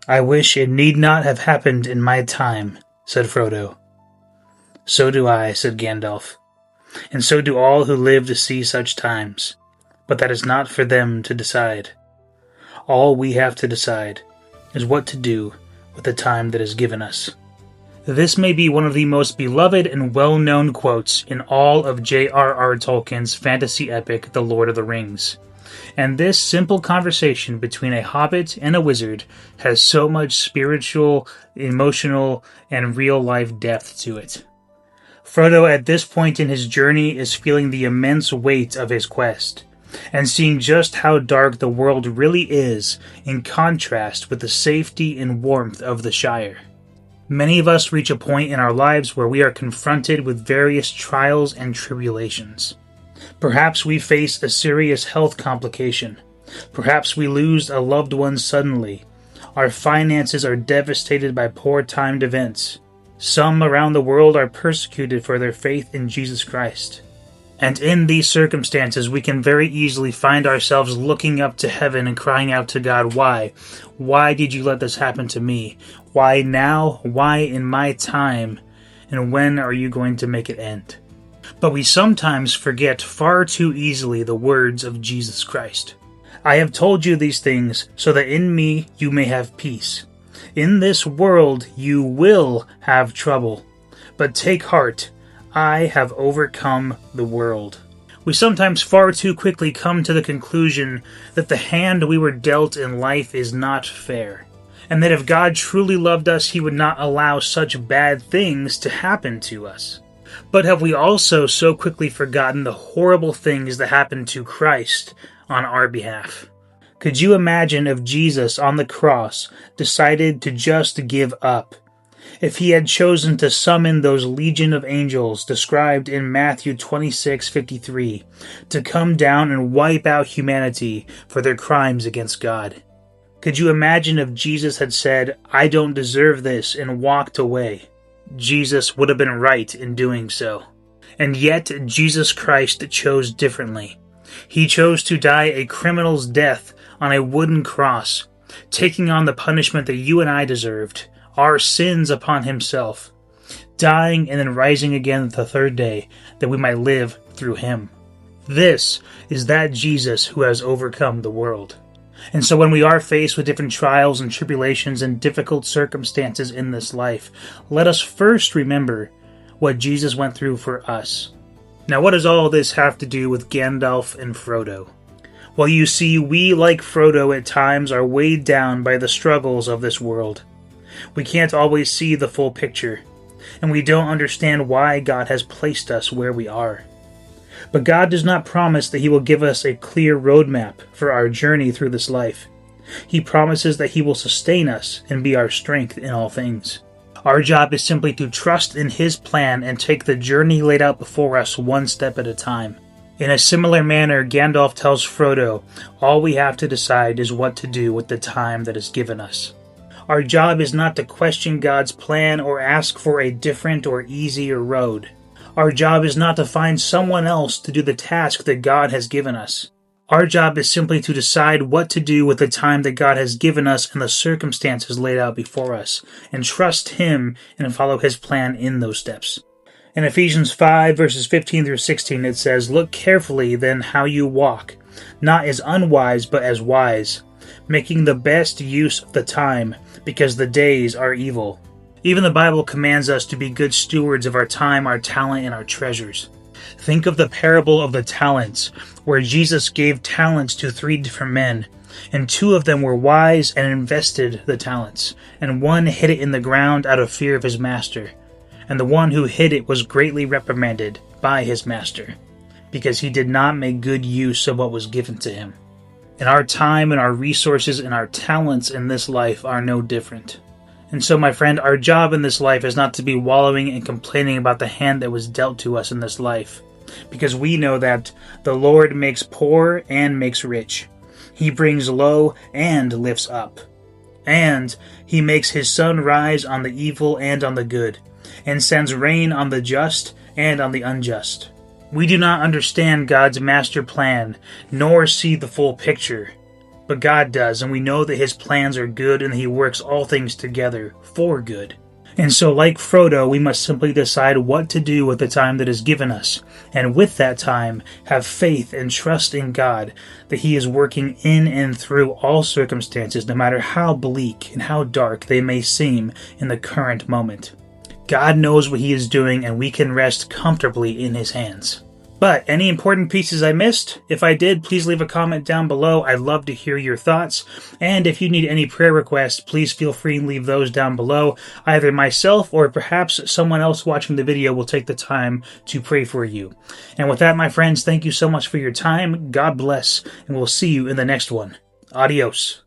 "I wish it need not have happened in my time," said Frodo. "So do I," said Gandalf, "and so do all who live to see such times. But that is not for them to decide. All we have to decide is what to do with the time that is given us." This may be one of the most beloved and well-known quotes in all of J.R.R. Tolkien's fantasy epic, The Lord of the Rings. And this simple conversation between a hobbit and a wizard has so much spiritual, emotional, and real-life depth to it. Frodo, at this point in his journey, is feeling the immense weight of his quest, and seeing just how dark the world really is in contrast with the safety and warmth of the Shire. Many of us reach a point in our lives where we are confronted with various trials and tribulations. Perhaps we face a serious health complication. Perhaps we lose a loved one suddenly. Our finances are devastated by poor timed events. Some around the world are persecuted for their faith in Jesus Christ. And in these circumstances, we can very easily find ourselves looking up to heaven and crying out to God, "Why? Why did you let this happen to me? Why now? Why in my time? And when are you going to make it end?" But we sometimes forget far too easily the words of Jesus Christ. "I have told you these things so that in me you may have peace. In this world you will have trouble, but take heart. I have overcome the world." We sometimes far too quickly come to the conclusion that the hand we were dealt in life is not fair, and that if God truly loved us, He would not allow such bad things to happen to us. But have we also so quickly forgotten the horrible things that happened to Christ on our behalf? Could you imagine if Jesus on the cross decided to just give up? If he had chosen to summon those legion of angels described in Matthew 26:53 to come down and wipe out humanity for their crimes against God? Could you imagine if Jesus had said, "I don't deserve this," and walked away? Jesus would have been right in doing so. And yet Jesus Christ chose differently. He chose to die a criminal's death on a wooden cross, taking on the punishment that you and I deserved, our sins upon himself, dying and then rising again the third day that we might live through him. This is that Jesus who has overcome the world. And so when we are faced with different trials and tribulations and difficult circumstances in this life, let us first remember what Jesus went through for us. Now, what does all this have to do with Gandalf and Frodo? Well, you see, we, like Frodo, at times are weighed down by the struggles of this world. We can't always see the full picture, and we don't understand why God has placed us where we are. But God does not promise that He will give us a clear roadmap for our journey through this life. He promises that He will sustain us and be our strength in all things. Our job is simply to trust in His plan and take the journey laid out before us one step at a time. In a similar manner, Gandalf tells Frodo, all we have to decide is what to do with the time that is given us. Our job is not to question God's plan or ask for a different or easier road. Our job is not to find someone else to do the task that God has given us. Our job is simply to decide what to do with the time that God has given us and the circumstances laid out before us, and trust Him and follow His plan in those steps. In Ephesians 5, verses 15 through 16, it says, "Look carefully then how you walk, not as unwise but as wise, making the best use of the time, because the days are evil." Even the Bible commands us to be good stewards of our time, our talent, and our treasures. Think of the parable of the talents, where Jesus gave talents to 3 different men, and 2 of them were wise and invested the talents, and one hid it in the ground out of fear of his master. And the one who hid it was greatly reprimanded by his master, because he did not make good use of what was given to him. And our time and our resources and our talents in this life are no different. And so, my friend, our job in this life is not to be wallowing and complaining about the hand that was dealt to us in this life, because we know that the Lord makes poor and makes rich. He brings low and lifts up. And He makes His sun rise on the evil and on the good, and sends rain on the just and on the unjust. We do not understand God's master plan, nor see the full picture, but God does, and we know that his plans are good and he works all things together for good. And so, like Frodo, we must simply decide what to do with the time that is given us, and with that time, have faith and trust in God that he is working in and through all circumstances, no matter how bleak and how dark they may seem in the current moment. God knows what he is doing, and we can rest comfortably in his hands. But any important pieces I missed? If I did, please leave a comment down below. I'd love to hear your thoughts. And if you need any prayer requests, please feel free to leave those down below. Either myself or perhaps someone else watching the video will take the time to pray for you. And with that, my friends, thank you so much for your time. God bless, and we'll see you in the next one. Adios.